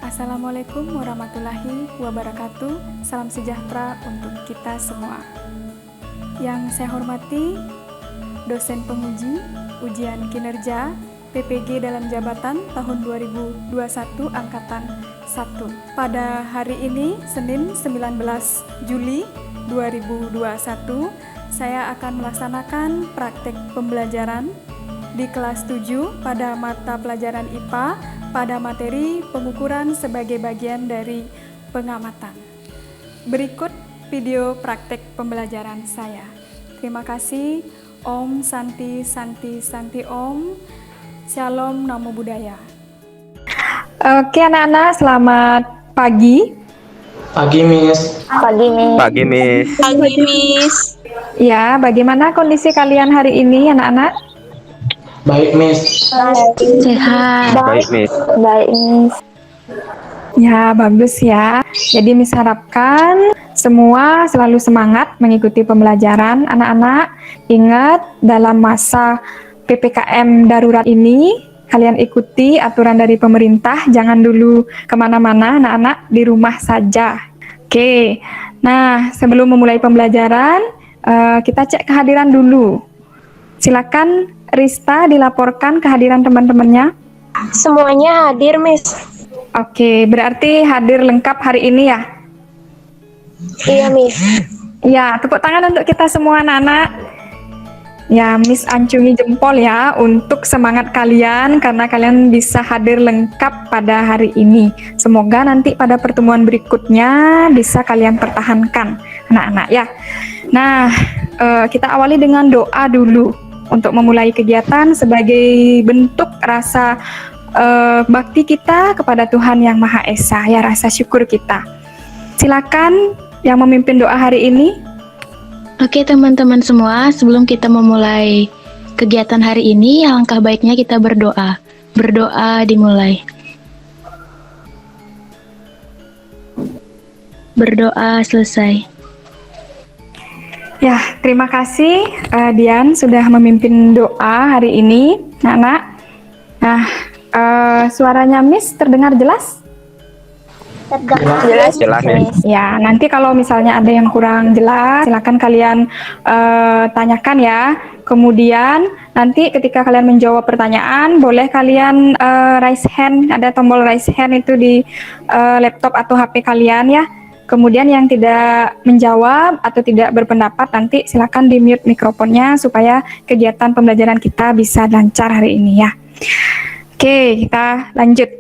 Assalamualaikum warahmatullahi wabarakatuh. Salam sejahtera untuk kita semua. Yang saya hormati dosen penguji ujian kinerja PPG dalam jabatan tahun 2021 angkatan 1. Pada hari ini Senin 19 Juli 2021 saya akan melaksanakan praktek pembelajaran di kelas 7 pada mata pelajaran IPA pada materi pengukuran sebagai bagian dari pengamatan. Berikut video praktek pembelajaran saya. Terima kasih. Om Santi Santi Santi Om. Shalom Namo Buddhaya. Oke anak-anak, selamat pagi. Pagi, Miss. Pagi, Miss. Pagi, Miss. Pagi, Miss. Ya, bagaimana kondisi kalian hari ini anak-anak? Baik, Miss. Sehat. Baik, Miss. Baik, Miss. Ya, bagus ya. Jadi Miss harapkan semua selalu semangat mengikuti pembelajaran. Anak-anak, ingat dalam masa PPKM darurat ini, kalian ikuti aturan dari pemerintah. Jangan dulu kemana-mana, anak-anak di rumah saja. Oke, nah sebelum memulai pembelajaran, kita cek kehadiran dulu. Silakan Rista dilaporkan kehadiran teman-temannya. Semuanya hadir, Miss. Oke, berarti hadir lengkap hari ini ya? Iya, Miss. Ya, tepuk tangan untuk kita semua anak-anak. Ya, Miss ancungi jempol ya untuk semangat kalian karena kalian bisa hadir lengkap pada hari ini. Semoga nanti pada pertemuan berikutnya bisa kalian pertahankan anak-anak ya. Nah, kita awali dengan doa dulu untuk memulai kegiatan sebagai bentuk rasa bakti kita kepada Tuhan Yang Maha Esa, ya rasa syukur kita. Silakan yang memimpin doa hari ini. Oke teman-teman semua, sebelum kita memulai kegiatan hari ini, alangkah baiknya kita berdoa. Berdoa dimulai. Berdoa selesai. Ya, terima kasih Dian sudah memimpin doa hari ini, anak-anak. Nah, suaranya Miss terdengar jelas? Jelas, Jelas, Miss. Ya, nanti kalau misalnya ada yang kurang jelas, silakan kalian tanyakan ya. Kemudian nanti ketika kalian menjawab pertanyaan, boleh kalian raise hand, ada tombol raise hand itu di laptop atau HP kalian ya. Kemudian yang tidak menjawab atau tidak berpendapat nanti silakan di-mute mikrofonnya supaya kegiatan pembelajaran kita bisa lancar hari ini ya. Oke, kita lanjut.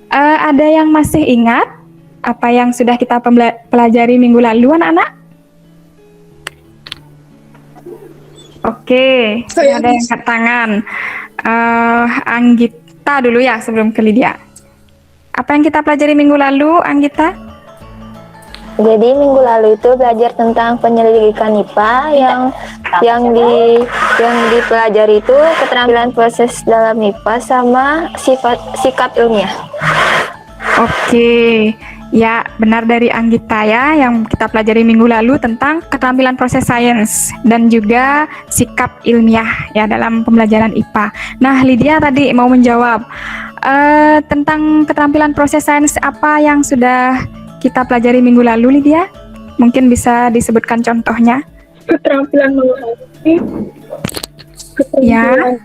Ada yang masih ingat apa yang sudah kita pelajari minggu lalu anak-anak? Oke, ada yang angkat tangan. Anggita dulu ya sebelum ke Lydia. Apa yang kita pelajari minggu lalu, Anggita? Jadi minggu lalu itu belajar tentang penyelidikan IPA yang dipelajari itu keterampilan proses dalam IPA sama sikap ilmiah. Oke, ya benar dari Anggita ya yang kita pelajari minggu lalu tentang keterampilan proses sains dan juga sikap ilmiah ya dalam pembelajaran IPA. Nah, Lydia tadi mau menjawab tentang keterampilan proses sains apa yang sudah kita pelajari minggu lalu, Lydia? Mungkin bisa disebutkan contohnya. Keterampilan mengamati, keterampilan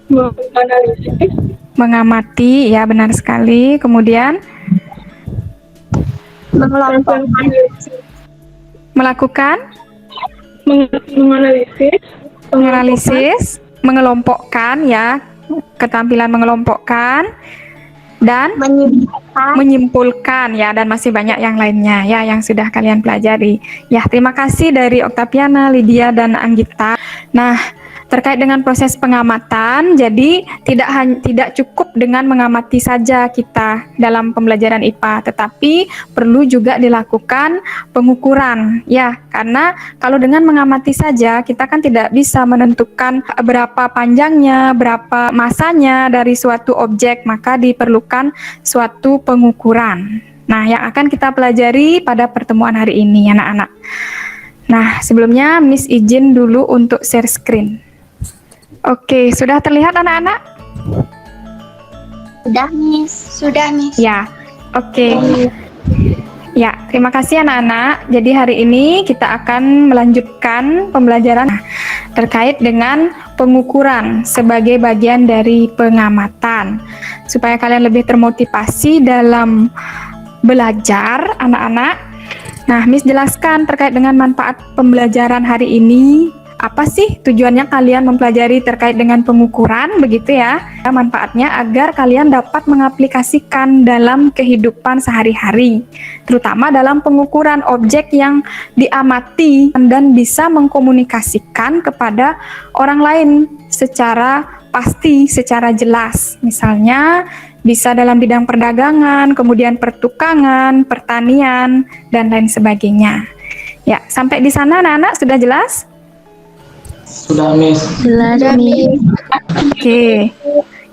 menganalisis, Mengamati, ya benar sekali. Kemudian melakukan menganalisis, mengelompokkan ya, keterampilan mengelompokkan dan menyimpulkan ya, dan masih banyak yang lainnya ya yang sudah kalian pelajari. Ya, terima kasih dari Oktaviana, Lydia dan Anggita. Nah, terkait dengan proses pengamatan, jadi tidak cukup dengan mengamati saja kita dalam pembelajaran IPA, tetapi perlu juga dilakukan pengukuran ya, karena kalau dengan mengamati saja kita kan tidak bisa menentukan berapa panjangnya, berapa masanya dari suatu objek, maka diperlukan suatu pengukuran. Nah, yang akan kita pelajari pada pertemuan hari ini anak-anak. Nah, sebelumnya Miss izin dulu untuk share screen. Oke, sudah terlihat anak-anak? Sudah, Miss. Sudah, Miss. Ya, oke. Ya, terima kasih anak-anak. Jadi hari ini kita akan melanjutkan pembelajaran terkait dengan pengukuran sebagai bagian dari pengamatan. Supaya kalian lebih termotivasi dalam belajar, anak-anak. Nah, Miss jelaskan terkait dengan manfaat pembelajaran hari ini. Apa sih tujuannya kalian mempelajari terkait dengan pengukuran, begitu ya? Manfaatnya agar kalian dapat mengaplikasikan dalam kehidupan sehari-hari, terutama dalam pengukuran objek yang diamati dan bisa mengkomunikasikan kepada orang lain secara pasti, secara jelas. Misalnya, bisa dalam bidang perdagangan, kemudian pertukangan, pertanian, dan lain sebagainya. Ya, sampai di sana anak-anak sudah jelas? Sudah, Miss. Jelas, Miss. Oke,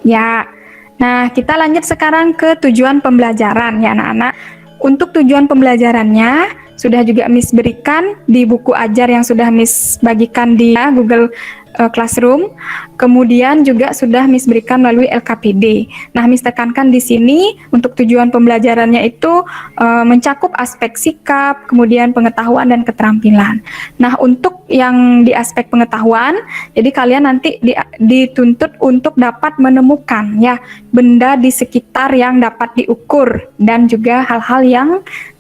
ya. Nah, kita lanjut sekarang ke tujuan pembelajaran ya anak-anak. Untuk tujuan pembelajarannya sudah juga Miss berikan di buku ajar yang sudah Miss bagikan di Google Classroom. Kemudian juga sudah Miss berikan melalui LKPD. Nah, Miss tekankan di sini untuk tujuan pembelajarannya itu mencakup aspek sikap, kemudian pengetahuan dan keterampilan. Nah, untuk yang di aspek pengetahuan, jadi kalian nanti dituntut untuk dapat menemukan ya benda di sekitar yang dapat diukur dan juga hal-hal yang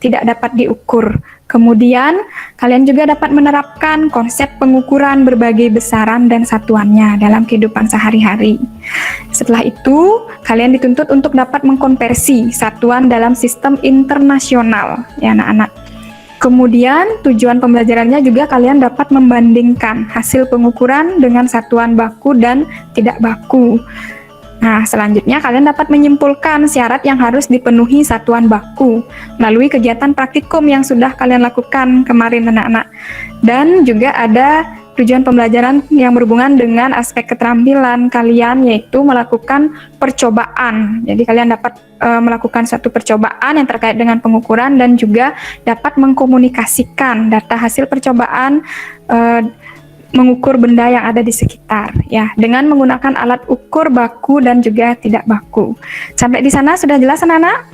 tidak dapat diukur. Kemudian, kalian juga dapat menerapkan konsep pengukuran berbagai besaran dan satuannya dalam kehidupan sehari-hari. Setelah itu, kalian dituntut untuk dapat mengkonversi satuan dalam sistem internasional, ya anak-anak. Kemudian, tujuan pembelajarannya juga kalian dapat membandingkan hasil pengukuran dengan satuan baku dan tidak baku. Nah, selanjutnya kalian dapat menyimpulkan syarat yang harus dipenuhi satuan baku melalui kegiatan praktikum yang sudah kalian lakukan kemarin anak-anak. Dan juga ada tujuan pembelajaran yang berhubungan dengan aspek keterampilan kalian, yaitu melakukan percobaan. Jadi kalian dapat melakukan suatu percobaan yang terkait dengan pengukuran dan juga dapat mengkomunikasikan data hasil percobaan mengukur benda yang ada di sekitar ya dengan menggunakan alat ukur baku dan juga tidak baku. Sampai di sana sudah jelas anak-anak?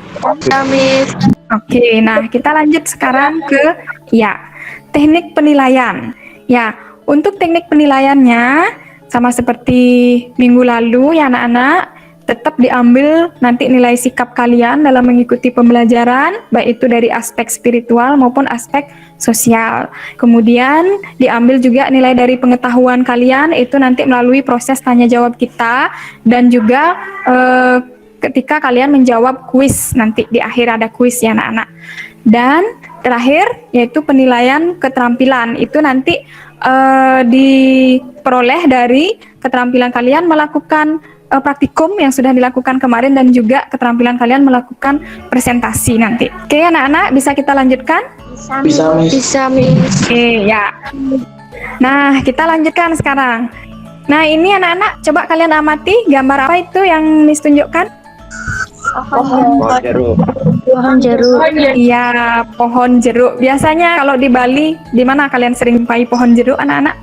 Miss. Oke, nah kita lanjut sekarang ke ya teknik penilaian. Ya, untuk teknik penilaiannya sama seperti minggu lalu ya anak-anak, tetap diambil nanti nilai sikap kalian dalam mengikuti pembelajaran, baik itu dari aspek spiritual maupun aspek sosial. Kemudian diambil juga nilai dari pengetahuan kalian, itu nanti melalui proses tanya jawab kita dan juga ketika kalian menjawab kuis, nanti di akhir ada kuis ya anak-anak. Dan terakhir yaitu penilaian keterampilan, itu nanti diperoleh dari keterampilan kalian melakukan praktikum yang sudah dilakukan kemarin dan juga keterampilan kalian melakukan presentasi nanti. Oke anak-anak, bisa kita lanjutkan? Bisa, Miss. Bisa, Miss. Oke ya. Nah, kita lanjutkan sekarang. Nah, ini anak-anak coba kalian amati gambar apa itu yang Miss tunjukkan? Pohon jeruk. Pohon jeruk. Iya, pohon jeruk. Biasanya kalau di Bali, di mana kalian sering jumpai pohon jeruk anak-anak?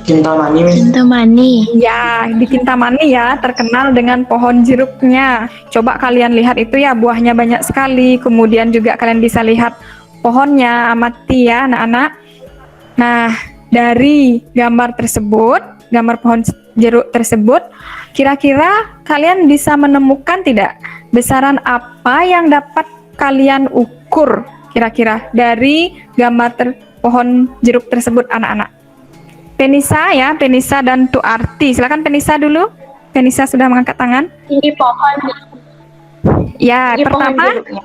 Kintamani, Miss. Kintamani. Ya, di Kintamani ya, terkenal dengan pohon jeruknya. Coba kalian lihat itu ya, buahnya banyak sekali. Kemudian juga kalian bisa lihat pohonnya, amati ya anak-anak. Nah, dari gambar tersebut, gambar pohon jeruk tersebut, kira-kira kalian bisa menemukan tidak besaran apa yang dapat kalian ukur kira-kira dari gambar pohon jeruk tersebut anak-anak? Penisa ya, Penisa dan Tuarti. Silakan Penisa dulu. Penisa sudah mengangkat tangan. Tinggi pohon. Ya, Tinggi pohon pertama jeruknya.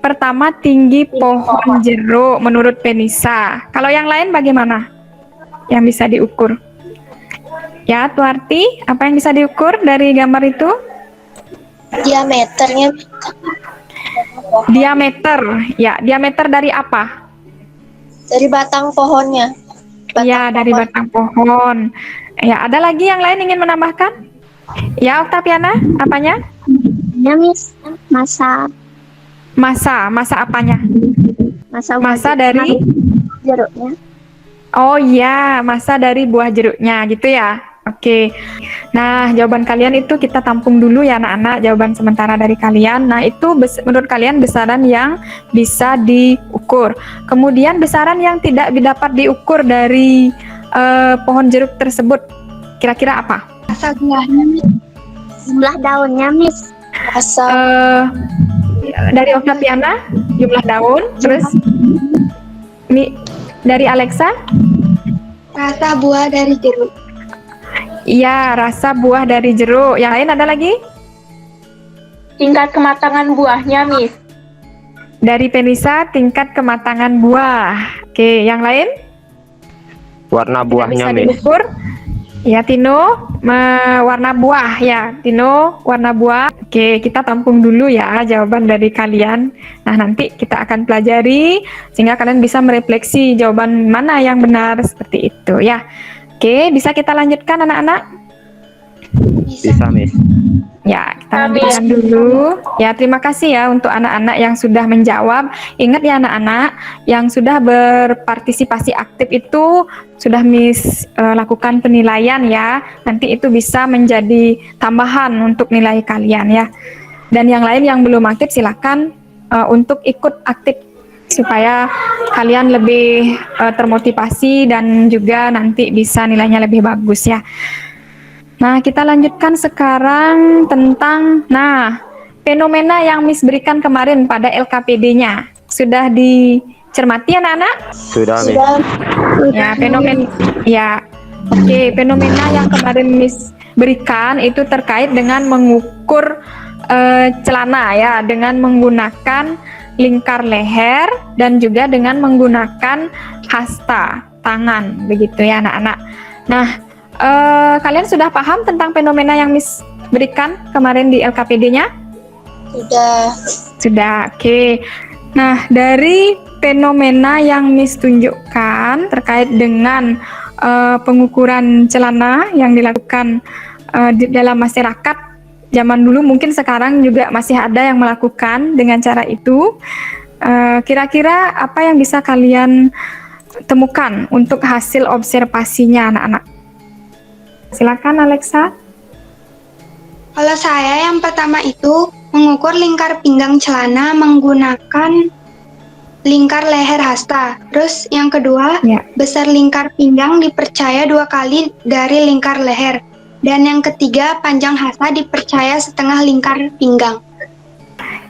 pertama tinggi pohon jeruk menurut Penisa. Kalau yang lain bagaimana? Yang bisa diukur? Ya, Tuarti, apa yang bisa diukur dari gambar itu? Diameternya Diameter. Ya, diameter dari apa? dari batang pohonnya. Ya, dari batang pohon. Ya, ada lagi yang lain ingin menambahkan? Ya, Oktaviana, apanya? Ya, Miss. Masa Masa apanya? Masa buah dari? jeruknya. Oh iya, masa dari buah jeruknya gitu ya. Oke. Nah, jawaban kalian itu kita tampung dulu ya anak-anak, jawaban sementara dari kalian. Nah, itu menurut kalian besaran yang bisa diukur. Kemudian besaran yang tidak dapat diukur dari pohon jeruk tersebut, kira-kira apa? Rasa buahnya, Miss. Jumlah daunnya, Miss. Rasa Dari Oktaviana, jumlah daun. Terus dari Alexa? rasa buah dari jeruk. Iya, rasa buah dari jeruk. Yang lain ada lagi? Tingkat kematangan buahnya, Miss. Dari Penisa, tingkat kematangan buah. Oke, yang lain? Warna buahnya, Bisa Miss. diukur? Ya, Tino, warna buah. Ya, Tino, warna buah. Oke, kita tampung dulu ya jawaban dari kalian. Nah, nanti kita akan pelajari sehingga kalian bisa merefleksi jawaban mana yang benar seperti itu ya. Oke, bisa kita lanjutkan anak-anak? Bisa, Miss. Ya, kita lanjutkan dulu. Ya, terima kasih ya untuk anak-anak yang sudah menjawab. Ingat ya anak-anak, yang sudah berpartisipasi aktif itu sudah Miss lakukan penilaian ya. Nanti itu bisa menjadi tambahan untuk nilai kalian ya. Dan yang lain yang belum aktif silakan untuk ikut aktif supaya kalian lebih termotivasi dan juga nanti bisa nilainya lebih bagus ya. Nah, kita lanjutkan sekarang tentang fenomena yang Miss berikan kemarin pada LKPD-nya. Sudah dicermati anak-anak? Sudah, Miss. Ya, fenomena yang kemarin Miss berikan itu terkait dengan mengukur celana ya, dengan menggunakan lingkar leher dan juga dengan menggunakan hasta tangan, begitu ya anak-anak. Nah, kalian sudah paham tentang fenomena yang Miss berikan kemarin di LKPD-nya? Sudah, oke. Nah, dari fenomena yang Miss tunjukkan terkait dengan pengukuran celana yang dilakukan di dalam masyarakat zaman dulu, mungkin sekarang juga masih ada yang melakukan dengan cara itu. Kira-kira apa yang bisa kalian temukan untuk hasil observasinya anak-anak? Silakan Alexa. Kalau saya yang pertama itu mengukur lingkar pinggang celana menggunakan lingkar leher hasta. Terus yang kedua, besar lingkar pinggang dipercaya 2 kali dari lingkar leher. Dan yang ketiga, panjang hasta dipercaya setengah lingkar pinggang.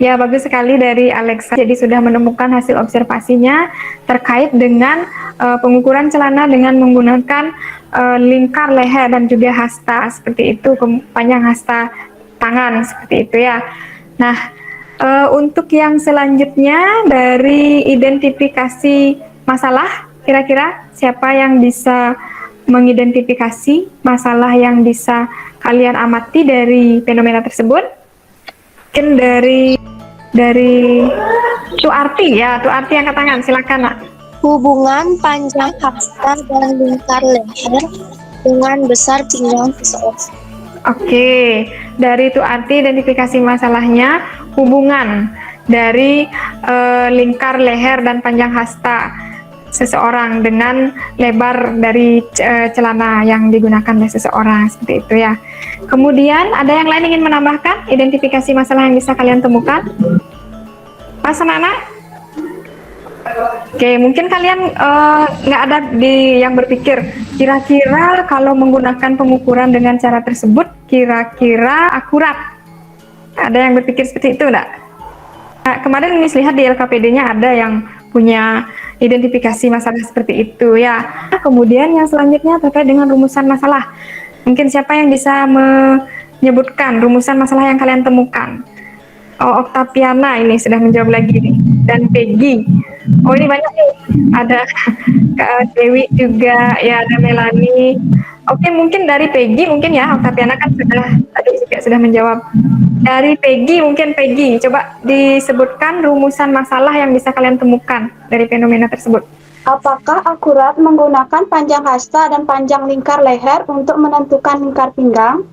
Ya, bagus sekali dari Alexa. Jadi sudah menemukan hasil observasinya terkait dengan pengukuran celana dengan menggunakan lingkar leher dan juga hasta seperti itu, panjang hasta tangan seperti itu ya. Nah, untuk yang selanjutnya dari identifikasi masalah, kira-kira siapa yang bisa mengidentifikasi masalah yang bisa kalian amati dari fenomena tersebut? Mungkin dari Tuarti ya, Tuarti angkat tangan, silakan Nak. Hubungan panjang hasta dan lingkar leher dengan besar pinggang seseorang. Oke, dari Tuarti identifikasi masalahnya hubungan dari lingkar leher dan panjang hasta seseorang dengan lebar dari celana yang digunakan oleh seseorang seperti itu ya. Kemudian ada yang lain ingin menambahkan identifikasi masalah yang bisa kalian temukan? Pas anak-anak? Oke, mungkin kalian nggak ada yang berpikir kira-kira kalau menggunakan pengukuran dengan cara tersebut kira-kira akurat. Ada yang berpikir seperti itu enggak? Nah, kemarin Miss lihat di LKPD-nya ada yang punya identifikasi masalah seperti itu ya. Kemudian yang selanjutnya terkait dengan rumusan masalah. Mungkin siapa yang bisa menyebutkan rumusan masalah yang kalian temukan? Oh, Oktaviana ini sudah menjawab lagi nih. Dan Peggy. Oh, ini banyak nih. Ada Kak Dewi juga, ya ada Melani. Oke, mungkin dari Peggy mungkin ya, Oktaviana kan sudah menjawab. Dari Peggy, mungkin Peggy, coba disebutkan rumusan masalah yang bisa kalian temukan dari fenomena tersebut. Apakah akurat menggunakan panjang hasta dan panjang lingkar leher untuk menentukan lingkar pinggang?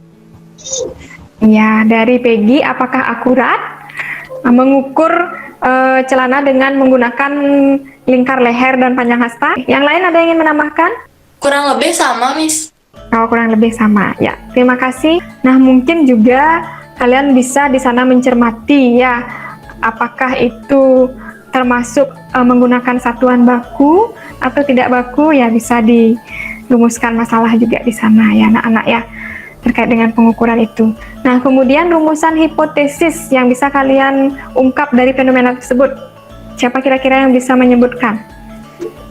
Ya, dari Peggy, apakah akurat mengukur celana dengan menggunakan lingkar leher dan panjang hasta? Yang lain ada yang ingin menambahkan? Kurang lebih sama, Miss. Oh, kurang lebih sama. Ya, terima kasih. Nah, mungkin juga kalian bisa di sana mencermati ya, apakah itu termasuk menggunakan satuan baku atau tidak baku, ya bisa dirumuskan masalah juga di sana ya anak-anak ya, terkait dengan pengukuran itu. Nah, kemudian rumusan hipotesis yang bisa kalian ungkap dari fenomena tersebut. Siapa kira-kira yang bisa menyebutkan?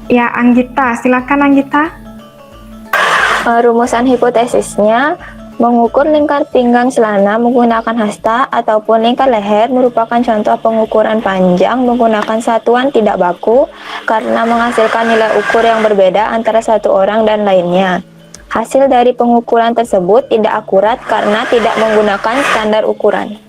Ya, Anggita. Silakan Anggita. Rumusan hipotesisnya, mengukur lingkar pinggang celana menggunakan hasta ataupun lingkar leher merupakan contoh pengukuran panjang menggunakan satuan tidak baku karena menghasilkan nilai ukur yang berbeda antara satu orang dan lainnya. Hasil dari pengukuran tersebut tidak akurat karena tidak menggunakan standar ukuran.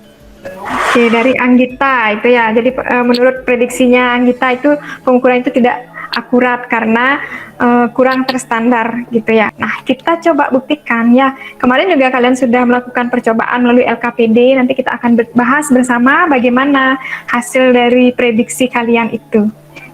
Oke, dari Anggita itu ya. Jadi menurut prediksinya Anggita itu pengukuran itu tidak akurat karena kurang terstandar gitu ya. Nah, kita coba buktikan ya. Kemarin juga kalian sudah melakukan percobaan melalui LKPD. Nanti kita akan bahas bersama bagaimana hasil dari prediksi kalian itu.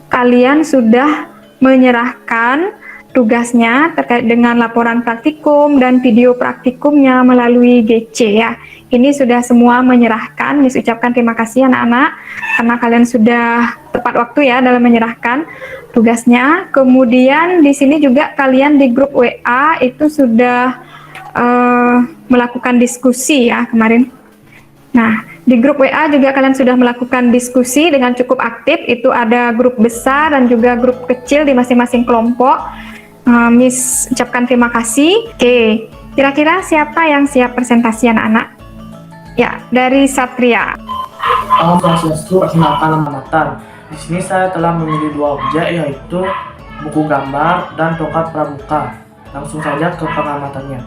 Kalian sudah menyerahkan tugasnya terkait dengan laporan praktikum dan video praktikumnya melalui GC ya. Ini sudah semua menyerahkan. Miss ucapkan terima kasih anak-anak karena kalian sudah tepat waktu ya dalam menyerahkan tugasnya. Kemudian di sini juga kalian di grup WA itu sudah melakukan diskusi ya kemarin. Nah, di grup WA juga kalian sudah melakukan diskusi dengan cukup aktif. Itu ada grup besar dan juga grup kecil di masing-masing kelompok. Miss ucapkan terima kasih. Oke, kira-kira siapa yang siap presentasi anak-anak? Ya, dari Satria. Salam Swastiastu, perkenalkan nama Nathan. Di sini saya telah memilih dua objek, yaitu buku gambar dan tongkat pramuka. Langsung saja ke pengamatannya.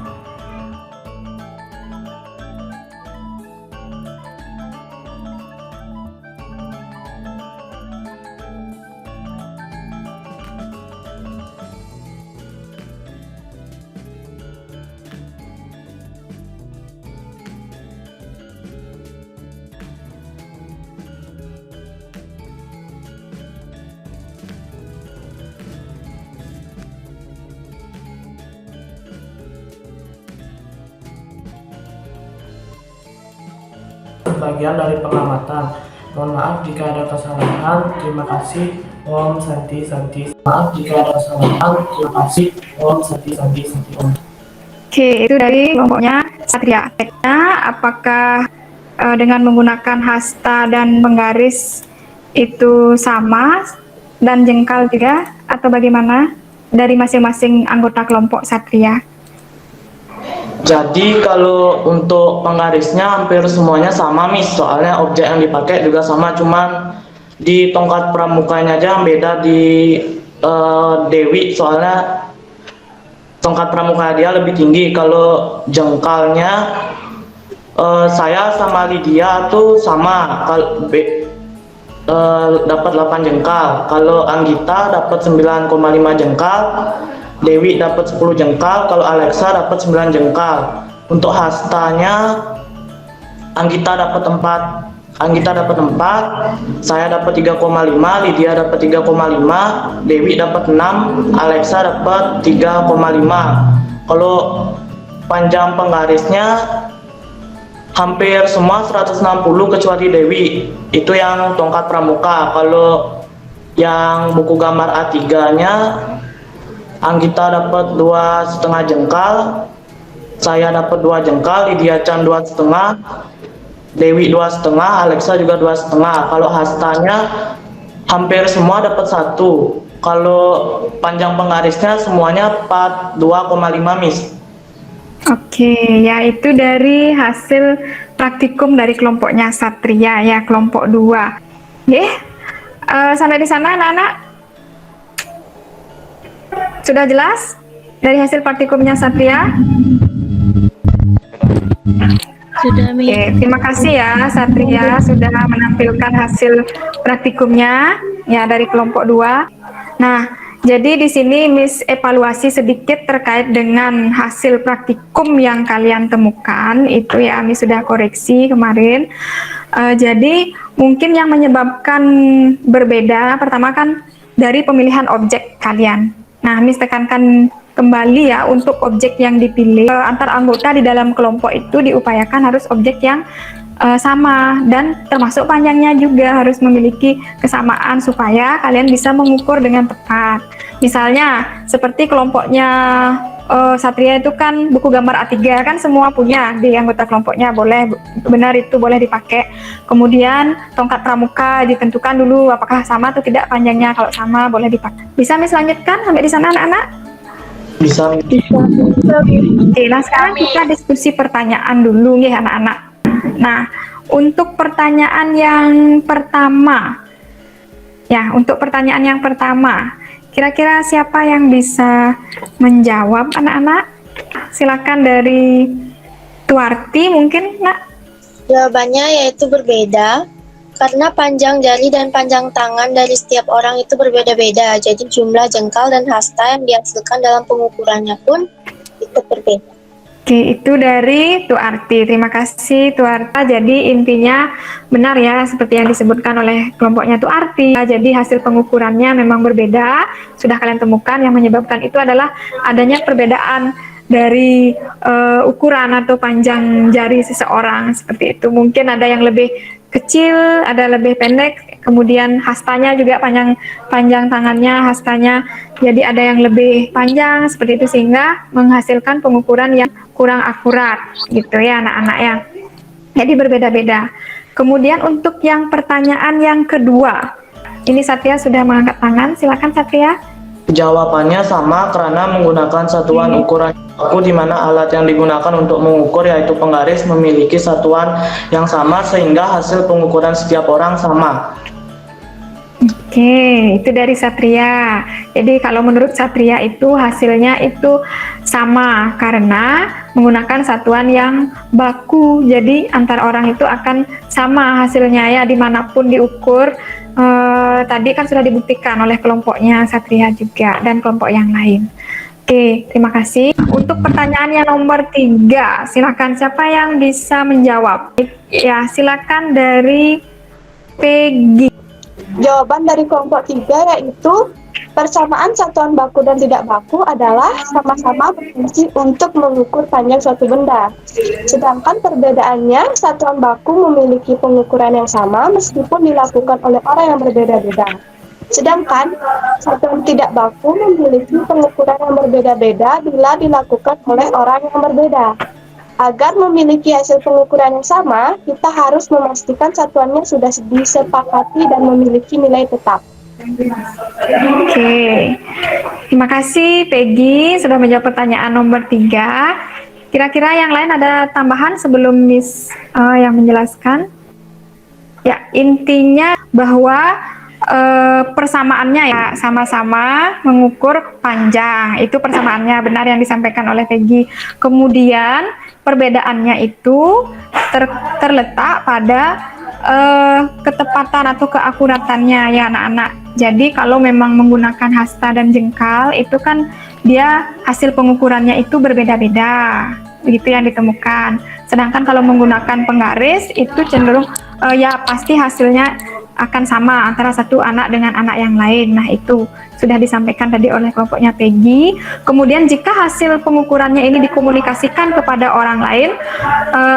Bagian dari pengamatan. Mohon maaf jika ada kesalahan. Terima kasih. Om Santi Santi. Maaf jika ada kesalahan. Terima kasih. Om Santi Santi Santi Om. Oke, itu dari kelompoknya Satria. Apakah dengan menggunakan hasta dan menggaris itu sama dan jengkal juga atau bagaimana dari masing-masing anggota kelompok Satria? Jadi kalau untuk penggarisnya hampir semuanya sama Miss, soalnya objek yang dipakai juga sama, cuman di tongkat pramukanya aja yang beda di Dewi, soalnya tongkat pramuka dia lebih tinggi. Kalau jengkalnya saya sama Lydia tuh sama, dapat 8 jengkal. Kalau Anggita dapat 9,5 jengkal, Dewi dapat 10 jengkal, kalau Alexa dapat 9 jengkal. Untuk hastanya Anggita dapat 4, saya dapat 3,5, Lydia dapat 3,5, Dewi dapat 6, Alexa dapat 3,5. Kalau panjang penggarisnya hampir semua 160 kecuali Dewi, itu yang tongkat pramuka. Kalau yang buku gambar A3-nya Anggita dapat 2,5 jengkal, saya dapat 2 jengkal, Lydia Chan 2,5, Dewi 2,5, Alexa juga 2,5. Kalau hastanya hampir semua dapat 1. Kalau panjang penggarisnya semuanya 2,5 Miss. Oke, ya itu dari hasil praktikum dari kelompoknya Satria ya, kelompok 2. Sampai di sana anak-anak? Sudah jelas dari hasil praktikumnya Satria? Sudah, Mi. Oke, terima kasih ya Satria sudah menampilkan hasil praktikumnya ya dari kelompok 2. Nah, jadi di sini Miss evaluasi sedikit terkait dengan hasil praktikum yang kalian temukan itu ya, Miss sudah koreksi kemarin. Jadi mungkin yang menyebabkan berbeda pertama kan dari pemilihan objek kalian. Nah, Miss tekankan kembali ya untuk objek yang dipilih. Antar anggota di dalam kelompok itu diupayakan harus objek yang sama, dan termasuk panjangnya juga harus memiliki kesamaan supaya kalian bisa mengukur dengan tepat. Misalnya seperti kelompoknya Satria itu kan buku gambar A3 kan semua punya di anggota kelompoknya, boleh benar itu boleh dipakai. Kemudian tongkat pramuka ditentukan dulu apakah sama atau tidak panjangnya, kalau sama boleh dipakai. Bisa Miss lanjutkan sampai di sana anak-anak? Bisa. Oke, nah sekarang kita diskusi pertanyaan dulu nih anak-anak. Nah, untuk pertanyaan yang pertama, kira-kira siapa yang bisa menjawab anak-anak? Silakan dari Tuarti mungkin, Nak. Jawabannya yaitu berbeda, karena panjang jari dan panjang tangan dari setiap orang itu berbeda-beda. Jadi jumlah jengkal dan hasta yang dihasilkan dalam pengukurannya pun ikut berbeda. Oke, itu dari Tuarti. Terima kasih Tuarta. Jadi intinya benar ya seperti yang disebutkan oleh kelompoknya Tuarti. Jadi hasil pengukurannya memang berbeda. Sudah kalian temukan yang menyebabkan itu adalah adanya perbedaan dari ukuran atau panjang jari seseorang seperti itu. Mungkin ada yang lebih kecil, ada lebih pendek, kemudian hastanya juga panjang tangannya, hastanya jadi ada yang lebih panjang seperti itu, sehingga menghasilkan pengukuran yang kurang akurat gitu ya anak-anak ya. Jadi berbeda-beda. Kemudian untuk yang pertanyaan yang kedua, ini Satria sudah mengangkat tangan, silakan Satria. Jawabannya sama karena menggunakan satuan ukuran baku, di mana alat yang digunakan untuk mengukur yaitu penggaris memiliki satuan yang sama sehingga hasil pengukuran setiap orang sama. Oke, itu dari Satria. Jadi kalau menurut Satria itu hasilnya itu sama karena menggunakan satuan yang baku. Jadi antar orang itu akan sama hasilnya ya dimanapun diukur. Tadi kan sudah dibuktikan oleh kelompoknya Satria juga dan kelompok yang lain. Oke, terima kasih. Untuk pertanyaan yang nomor 3, silakan siapa yang bisa menjawab? Ya, silakan dari Peggy. Jawaban dari kelompok 3 yaitu persamaan satuan baku dan tidak baku adalah sama-sama berfungsi untuk mengukur panjang suatu benda. Sedangkan perbedaannya, satuan baku memiliki pengukuran yang sama meskipun dilakukan oleh orang yang berbeda-beda. Sedangkan satuan tidak baku memiliki pengukuran yang berbeda-beda bila dilakukan oleh orang yang berbeda. Agar memiliki hasil pengukuran yang sama, kita harus memastikan satuannya sudah disepakati dan memiliki nilai tetap. Oke, terima kasih Peggy sudah menjawab pertanyaan nomor 3. Kira-kira yang lain ada tambahan sebelum Miss yang menjelaskan? Ya, intinya bahwa persamaannya ya sama-sama mengukur panjang, itu persamaannya benar yang disampaikan oleh Peggy. Kemudian perbedaannya itu terletak pada ketepatan atau keakuratannya ya anak-anak. Jadi kalau memang menggunakan hasta dan jengkal itu kan dia hasil pengukurannya itu berbeda-beda, begitu yang ditemukan. Sedangkan kalau menggunakan penggaris itu cenderung ya pasti hasilnya akan sama antara satu anak dengan anak yang lain. Nah itu sudah disampaikan tadi oleh kelompoknya Peggy. Kemudian jika hasil pengukurannya ini dikomunikasikan kepada orang lain,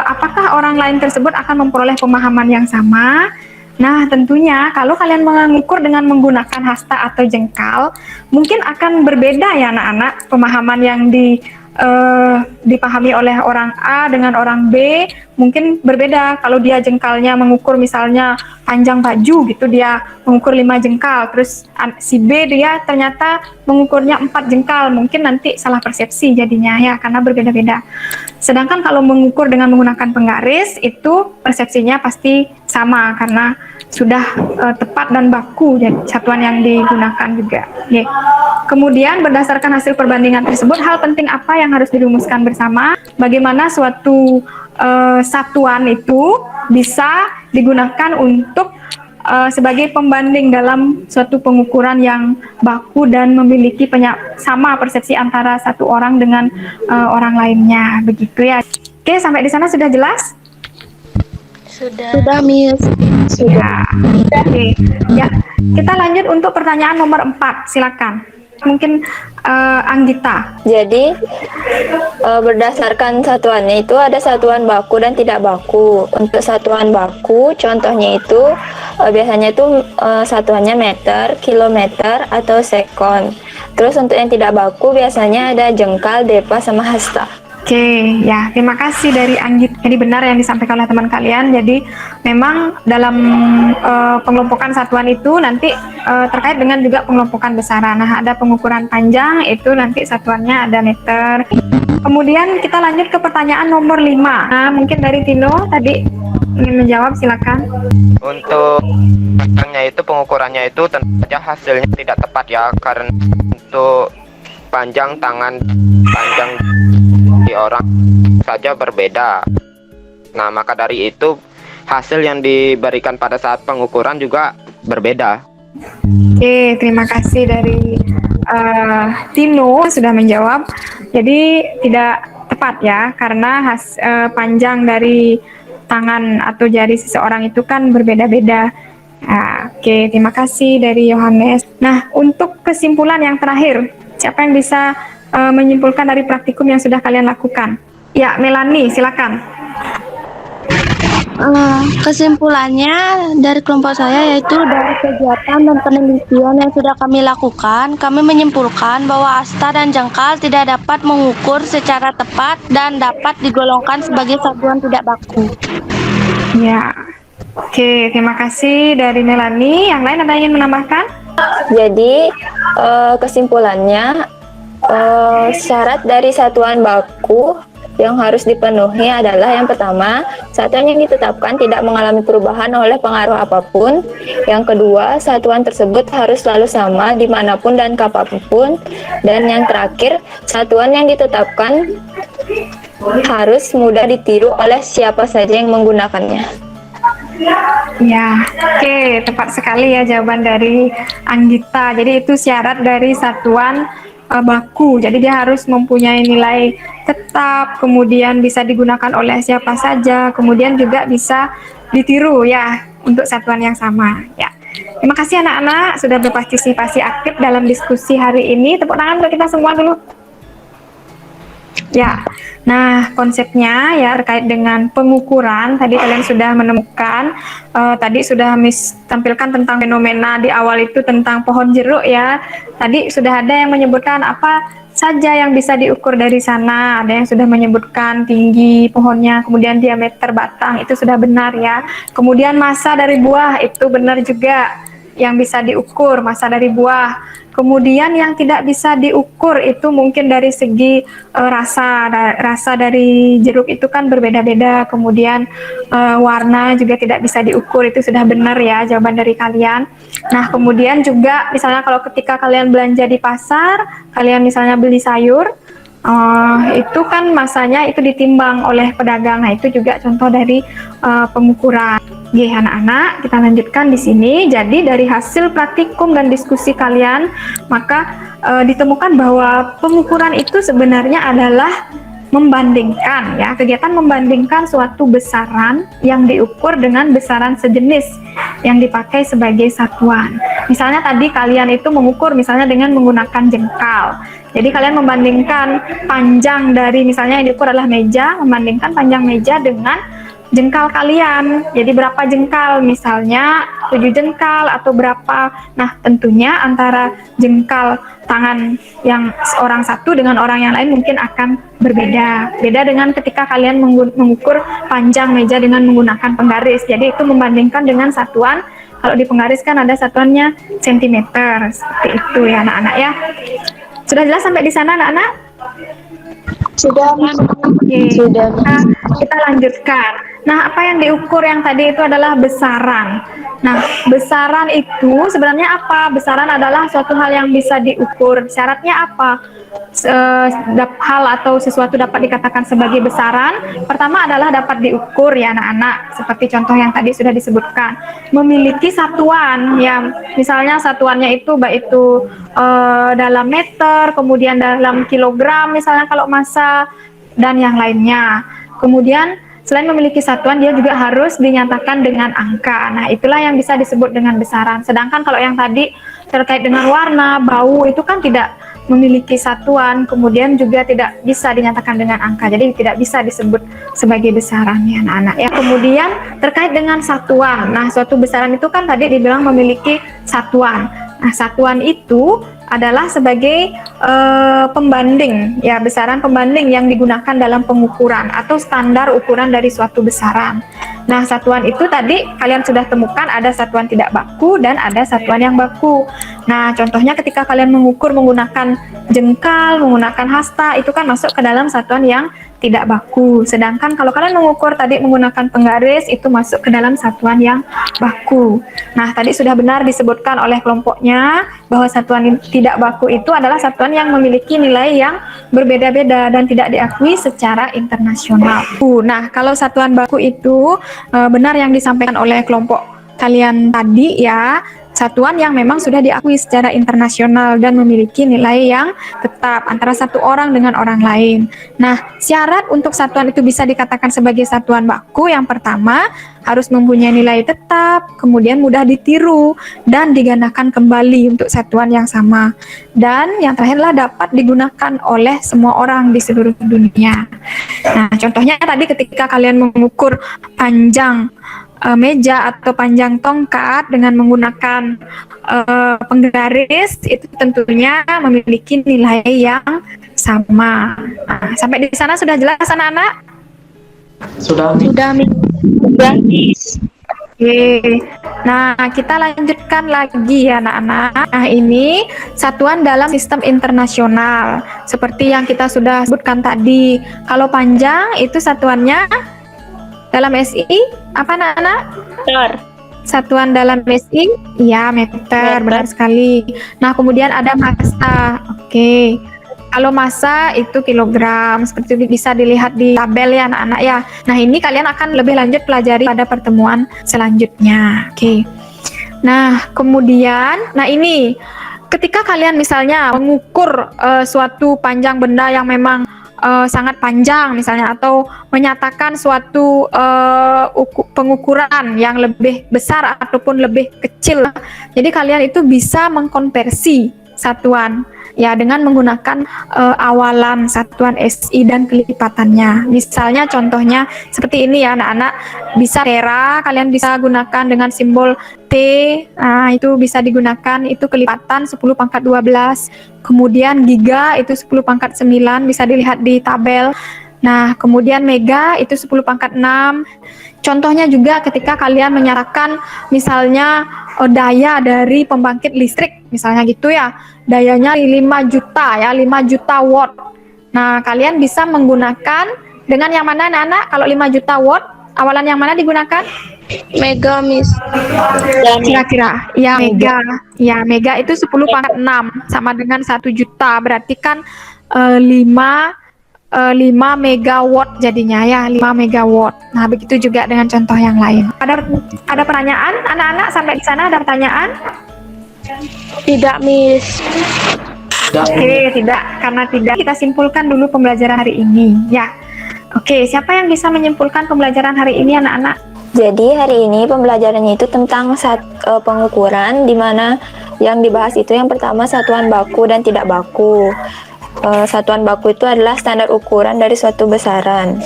apakah orang lain tersebut akan memperoleh pemahaman yang sama? Nah tentunya kalau kalian mengukur dengan menggunakan hasta atau jengkal, mungkin akan berbeda ya anak-anak pemahaman yang dipahami oleh orang A dengan orang B mungkin berbeda. Kalau dia jengkalnya mengukur misalnya panjang baju gitu, dia mengukur 5 jengkal, terus si B dia ternyata mengukurnya 4 jengkal, mungkin nanti salah persepsi jadinya ya karena berbeda-beda. Sedangkan kalau mengukur dengan menggunakan penggaris itu persepsinya pasti sama karena sudah tepat dan baku jadi satuan yang digunakan juga. Oke. Kemudian berdasarkan hasil perbandingan tersebut, hal penting apa yang harus dirumuskan bersama? Bagaimana suatu satuan itu bisa digunakan untuk sebagai pembanding dalam suatu pengukuran yang baku dan memiliki sama persepsi antara satu orang dengan orang lainnya, begitu ya. Oke, sampai di sana sudah jelas? Sudah, Miss. Ya. Oke. Ya, kita lanjut untuk pertanyaan nomor 4, silakan. Mungkin Anggita. Jadi berdasarkan satuannya itu ada satuan baku dan tidak baku. Untuk satuan baku contohnya itu biasanya itu satuannya meter, kilometer, atau sekon. Terus untuk yang tidak baku biasanya ada jengkal, depa, sama hasta. Oke, ya terima kasih dari Anggit. Jadi benar yang disampaikan oleh teman kalian. Jadi memang dalam pengelompokan satuan itu nanti terkait dengan juga pengelompokan besaran. Nah, ada pengukuran panjang itu nanti satuannya ada meter. Kemudian kita lanjut ke pertanyaan nomor 5. Nah, mungkin dari Tino tadi ingin menjawab, silakan. Untuk panjangnya itu pengukurannya itu tentu saja hasilnya tidak tepat ya, karena untuk panjang tangan, panjang di orang saja berbeda. Nah, maka dari itu hasil yang diberikan pada saat pengukuran juga berbeda. Oke, terima kasih dari Tino sudah menjawab. Jadi tidak tepat ya, karena panjang dari tangan atau jari seseorang itu kan berbeda-beda. Nah, oke, terima kasih dari Yohanes. Nah, untuk kesimpulan yang terakhir, siapa yang bisa menyimpulkan dari praktikum yang sudah kalian lakukan? Ya, Melani, silakan. Kesimpulannya dari kelompok saya yaitu dari kegiatan dan penelitian yang sudah kami lakukan, kami menyimpulkan bahwa asta dan jengkal tidak dapat mengukur secara tepat dan dapat digolongkan sebagai satuan tidak baku. Ya, oke, terima kasih dari Melani. Yang lain ada yang ingin menambahkan? Jadi kesimpulannya syarat dari satuan baku yang harus dipenuhi adalah yang pertama, satuan yang ditetapkan tidak mengalami perubahan oleh pengaruh apapun. Yang kedua, satuan tersebut harus selalu sama dimanapun dan kapanpun. Dan yang terakhir, satuan yang ditetapkan harus mudah ditiru oleh siapa saja yang menggunakannya. Ya, oke, tepat sekali ya jawaban dari Anggita. Jadi itu syarat dari satuan baku. Jadi dia harus mempunyai nilai tetap, kemudian bisa digunakan oleh siapa saja, kemudian juga bisa ditiru ya untuk satuan yang sama. Ya, terima kasih anak-anak sudah berpartisipasi aktif dalam diskusi hari ini. Tepuk tangan untuk kita semua dulu. Ya, nah konsepnya ya terkait dengan pengukuran tadi kalian sudah menemukan, tadi sudah tampilkan tentang fenomena di awal itu tentang pohon jeruk ya. Tadi sudah ada yang menyebutkan apa saja yang bisa diukur dari sana, ada yang sudah menyebutkan tinggi pohonnya, kemudian diameter batang itu sudah benar ya. Kemudian massa dari buah itu benar juga yang bisa diukur, massa dari buah. Kemudian yang tidak bisa diukur itu mungkin dari segi rasa dari jeruk itu kan berbeda-beda, kemudian warna juga tidak bisa diukur, itu sudah benar ya jawaban dari kalian. Nah, kemudian juga misalnya kalau ketika kalian belanja di pasar, kalian misalnya beli sayur, itu kan masanya itu ditimbang oleh pedagang. Nah, itu juga contoh dari pengukuran. Oke, anak-anak, kita lanjutkan di sini. Jadi dari hasil praktikum dan diskusi kalian, maka ditemukan bahwa pengukuran itu sebenarnya adalah membandingkan ya, kegiatan membandingkan suatu besaran yang diukur dengan besaran sejenis yang dipakai sebagai satuan. Misalnya tadi kalian itu mengukur misalnya dengan menggunakan jengkal. Jadi kalian membandingkan panjang dari misalnya yang diukur adalah meja, membandingkan panjang meja dengan jengkal kalian. Jadi berapa jengkal, misalnya 7 jengkal atau berapa. Nah, tentunya antara jengkal tangan yang orang satu dengan orang yang lain mungkin akan berbeda. Beda dengan ketika kalian mengukur panjang meja dengan menggunakan penggaris. Jadi itu membandingkan dengan satuan, kalau di penggaris kan ada satuannya sentimeter. Seperti itu ya anak-anak ya. Sudah jelas sampai di sana anak-anak? Sudah. Sudah. Nah, kita lanjutkan. Nah, apa yang diukur yang tadi itu adalah besaran. Nah, besaran itu sebenarnya apa? Besaran adalah suatu hal yang bisa diukur. Syaratnya apa? Hal atau sesuatu dapat dikatakan sebagai besaran. Pertama adalah dapat diukur ya anak-anak. Seperti contoh yang tadi sudah disebutkan. Memiliki satuan yang misalnya satuannya itu baik itu dalam meter, kemudian dalam kilogram misalnya kalau massa dan yang lainnya. Kemudian selain memiliki satuan, dia juga harus dinyatakan dengan angka. Nah, itulah yang bisa disebut dengan besaran. Sedangkan kalau yang tadi terkait dengan warna, bau, itu kan tidak memiliki satuan, kemudian juga tidak bisa dinyatakan dengan angka, jadi tidak bisa disebut sebagai besaran ya anak-anak ya. Kemudian terkait dengan satuan, nah suatu besaran itu kan tadi dibilang memiliki satuan. Nah, satuan itu adalah sebagai pembanding ya, besaran pembanding yang digunakan dalam pengukuran atau standar ukuran dari suatu besaran. Nah, satuan itu tadi kalian sudah temukan, ada satuan tidak baku dan ada satuan yang baku. Nah, contohnya ketika kalian mengukur menggunakan jengkal, menggunakan hasta, itu kan masuk ke dalam satuan yang tidak baku. Sedangkan kalau kalian mengukur tadi menggunakan penggaris, itu masuk ke dalam satuan yang baku. Nah, tadi sudah benar disebutkan oleh kelompoknya bahwa satuan tidak baku itu adalah satuan yang memiliki nilai yang berbeda-beda dan tidak diakui secara internasional. Nah, kalau satuan baku itu benar yang disampaikan oleh kelompok kalian tadi ya, satuan yang memang sudah diakui secara internasional dan memiliki nilai yang tetap antara satu orang dengan orang lain. Nah, syarat untuk satuan itu bisa dikatakan sebagai satuan baku, yang pertama harus mempunyai nilai tetap, kemudian mudah ditiru dan digandakan kembali untuk satuan yang sama. Dan yang terakhirlah dapat digunakan oleh semua orang di seluruh dunia. Nah, contohnya tadi ketika kalian mengukur panjang meja atau panjang tongkat dengan menggunakan penggaris, itu tentunya memiliki nilai yang sama. Nah, sampai di sana sudah jelas anak-anak? Sudah. Oke. Nah, kita lanjutkan lagi ya anak-anak. Nah, ini satuan dalam sistem internasional. Seperti yang kita sudah sebutkan tadi. Kalau panjang itu satuannya dalam SI apa anak-anak? Meter. Satuan dalam SI? Ya, meter. Benar sekali. Nah, kemudian ada massa. Oke. Kalau massa itu kilogram, seperti itu bisa dilihat di tabel ya anak-anak ya. Nah, ini kalian akan lebih lanjut pelajari pada pertemuan selanjutnya. Oke. Nah, kemudian, nah ini ketika kalian misalnya mengukur suatu panjang benda yang memang sangat panjang misalnya, atau menyatakan suatu pengukuran yang lebih besar ataupun lebih kecil. Jadi kalian itu bisa mengkonversi satuan ya dengan menggunakan awalan satuan SI dan kelipatannya. Misalnya contohnya seperti ini ya anak-anak, bisa tera kalian bisa gunakan dengan simbol T. Nah, itu bisa digunakan, itu kelipatan 10 pangkat 12. Kemudian giga itu 10 pangkat 9, bisa dilihat di tabel. Nah, kemudian mega itu 10 pangkat 6. Contohnya juga ketika kalian menyatakan misalnya daya dari pembangkit listrik, misalnya gitu ya, dayanya 5 juta ya, 5 juta watt. Nah, kalian bisa menggunakan dengan yang mana anak-anak? Kalau 5 juta watt, awalan yang mana digunakan? Mega, Miss. Kira-kira ya mega. Ya, mega itu 10 pangkat 6 sama dengan 1 juta. Berarti kan 5 megawatt jadinya ya, 5 megawatt. Nah, begitu juga dengan contoh yang lain. Ada pertanyaan anak-anak sampai di sana? Ada pertanyaan? Tidak, Miss. Oke, tidak. Karena tidak, kita simpulkan dulu pembelajaran hari ini ya. Oke, siapa yang bisa menyimpulkan pembelajaran hari ini anak-anak? Jadi hari ini pembelajarannya itu tentang pengukuran, di mana yang dibahas itu yang pertama satuan baku dan tidak baku. Satuan baku itu adalah standar ukuran dari suatu besaran.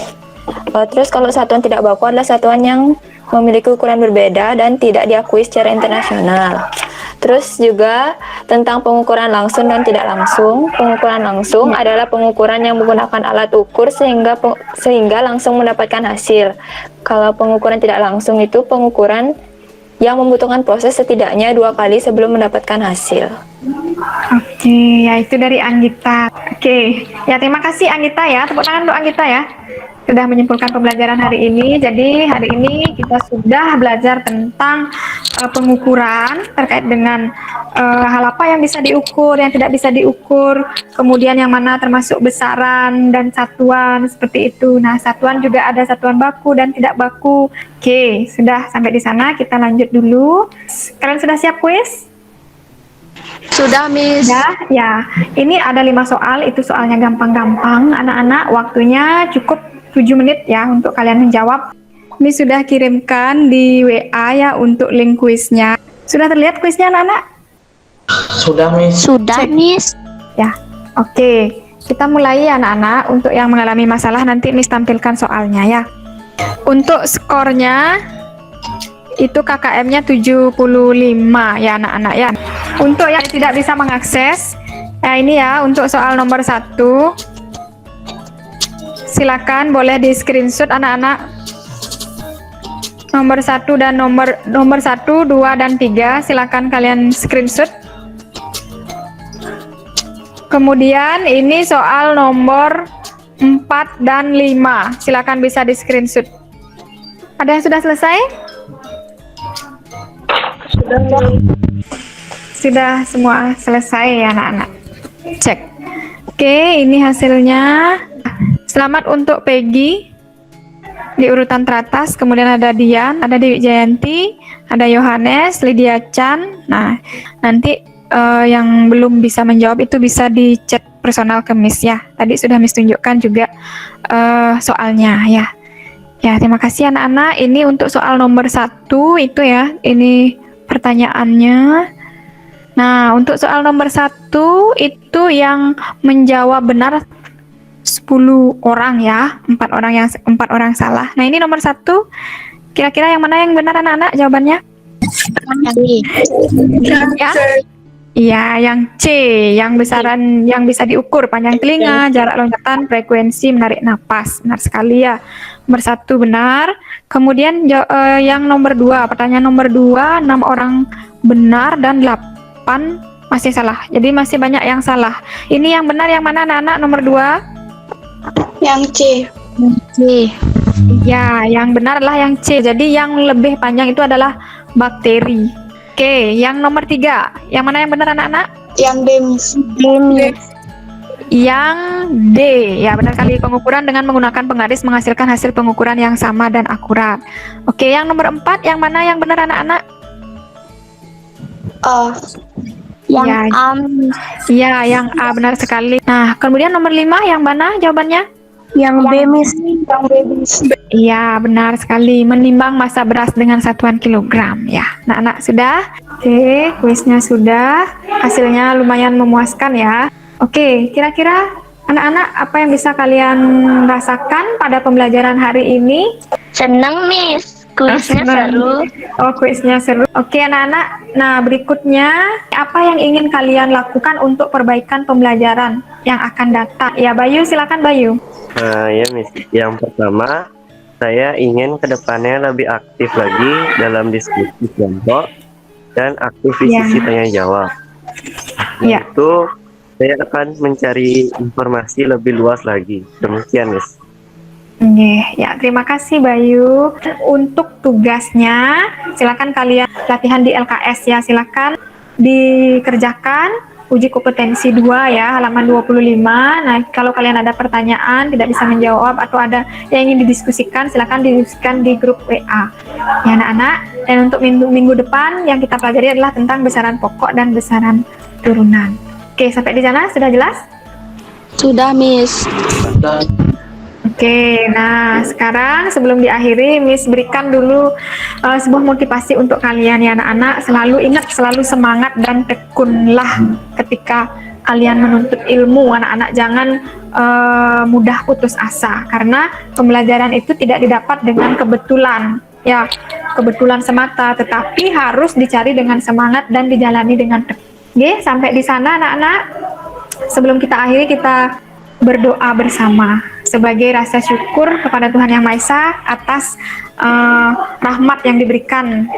Terus kalau satuan tidak baku adalah satuan yang memiliki ukuran berbeda dan tidak diakui secara internasional. Terus juga tentang pengukuran langsung dan tidak langsung. Pengukuran langsung adalah pengukuran yang menggunakan alat ukur sehingga langsung mendapatkan hasil. Kalau pengukuran tidak langsung itu pengukuran yang membutuhkan proses setidaknya 2 kali sebelum mendapatkan hasil. Oke, ya itu dari Anggita. Oke, ya terima kasih Anggita ya. Tepuk tangan untuk Anggita ya. Sudah menyimpulkan pembelajaran hari ini. Jadi hari ini kita sudah belajar tentang pengukuran terkait dengan hal apa yang bisa diukur, yang tidak bisa diukur, kemudian yang mana termasuk besaran dan satuan seperti itu. Nah, satuan juga ada satuan baku dan tidak baku. Oke, sudah sampai di sana, kita lanjut dulu. Kalian sudah siap kuis? Sudah, Miss. Ya, ini ada 5 soal, itu soalnya gampang-gampang. Anak-anak, waktunya cukup 7 menit ya untuk kalian menjawab. Miss sudah kirimkan di WA ya untuk link kuisnya. Sudah terlihat kuisnya anak-anak? Sudah, Miss. Sudah, Miss. Ya, oke. Kita mulai ya anak-anak. Untuk yang mengalami masalah nanti Miss tampilkan soalnya ya. Untuk skornya itu KKM-nya 75 ya anak-anak ya. Untuk yang tidak bisa mengakses, ini ya untuk soal nomor 1. Silakan boleh di screenshot anak-anak. Nomor 1 dan nomor 1, 2 dan 3 silakan kalian screenshot. Kemudian ini soal nomor 4 dan 5. Silakan bisa di screenshot. Ada yang sudah selesai? Sudah semua selesai ya anak-anak. Cek. Oke, ini hasilnya. Selamat untuk Peggy di urutan teratas, kemudian ada Dian, ada Dewi Jayanti, ada Yohanes, Lydia Chan. Nah, nanti yang belum bisa menjawab itu bisa di chat personal ke Miss ya. Tadi sudah Miss tunjukkan juga soalnya ya. Ya, terima kasih anak-anak. Ini untuk soal nomor 1 itu ya. Ini pertanyaannya. Nah, untuk soal nomor 1 itu yang menjawab benar 10 orang ya, 4 orang salah. Nah, ini nomor 1. Kira-kira yang mana yang benar anak-anak jawabannya? Ya? Iya, yang C, yang besaran yang bisa diukur, panjang telinga, jarak loncatan, frekuensi, menarik napas. Benar sekali ya. Nomor 1 benar. Kemudian yang nomor 2, pertanyaan nomor 2, 6 orang benar dan 8 masih salah. Jadi masih banyak yang salah. Ini yang benar yang mana anak-anak nomor 2? Yang C. C. Ya, yang benar adalah yang C. Jadi yang lebih panjang itu adalah bakteri. Oke, yang nomor 3. Yang mana yang benar anak-anak? Yang D, Miss. Yang D. Ya, benar sekali. Pengukuran dengan menggunakan penggaris menghasilkan hasil pengukuran yang sama dan akurat. Oke, yang nomor 4. Yang mana yang benar anak-anak? Yang Ya. A. Iya, yang A benar sekali. Nah, kemudian nomor 5 yang mana jawabannya? Yang B, Miss. Yang B, Miss. Iya, benar sekali. Menimbang massa beras dengan satuan kilogram. Ya, anak-anak sudah? Oke, kuisnya sudah. Hasilnya lumayan memuaskan ya. Oke, kira-kira anak-anak apa yang bisa kalian rasakan pada pembelajaran hari ini? Senang, Miss. Kuisnya seru. Oh, kuisnya seru. Oke, anak-anak. Nah, berikutnya, apa yang ingin kalian lakukan untuk perbaikan pembelajaran yang akan datang? Ya, Bayu, silakan Bayu. Ya, Miss. Yang pertama, saya ingin kedepannya lebih aktif lagi dalam diskusi kelompok dan aktif di sisi tanya jawab. Ya. Itu saya akan mencari informasi lebih luas lagi. Demikian, Miss. Ya, terima kasih Bayu. Untuk tugasnya, silakan kalian latihan di LKS ya, silakan dikerjakan. Uji kompetensi 2 ya, halaman 25. Nah, kalau kalian ada pertanyaan, tidak bisa menjawab, atau ada yang ingin didiskusikan, silakan didiskusikan di grup WA. Ya, anak-anak. Dan untuk minggu depan, yang kita pelajari adalah tentang besaran pokok dan besaran turunan. Oke, sampai di sana sudah jelas? Sudah, Miss. Oke, nah sekarang sebelum diakhiri, Miss berikan dulu sebuah motivasi untuk kalian ya anak-anak. Selalu ingat, selalu semangat dan tekunlah ketika kalian menuntut ilmu. Anak-anak jangan mudah putus asa, karena pembelajaran itu tidak didapat dengan kebetulan. Ya, kebetulan semata, tetapi harus dicari dengan semangat dan dijalani dengan tekun. Oke, sampai di sana anak-anak. Sebelum kita akhiri, kita berdoa bersama sebagai rasa syukur kepada Tuhan Yang Maha Esa atas rahmat yang diberikan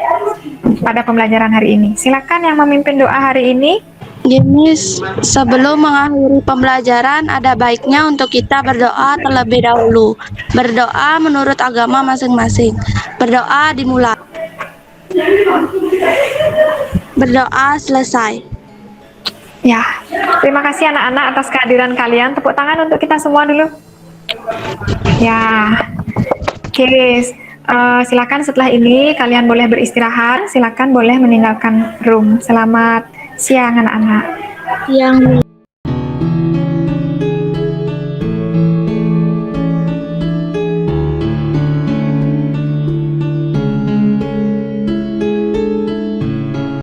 pada pembelajaran hari ini. Silakan yang memimpin doa hari ini. Ya, Miss. Sebelum mengakhiri pembelajaran, ada baiknya untuk kita berdoa terlebih dahulu. Berdoa menurut agama masing-masing. Berdoa dimulai. Berdoa selesai. Ya, terima kasih anak-anak atas kehadiran kalian. Tepuk tangan untuk kita semua dulu. Ya, oke. Silakan setelah ini kalian boleh beristirahat. Silakan boleh meninggalkan room. Selamat siang anak-anak. Yang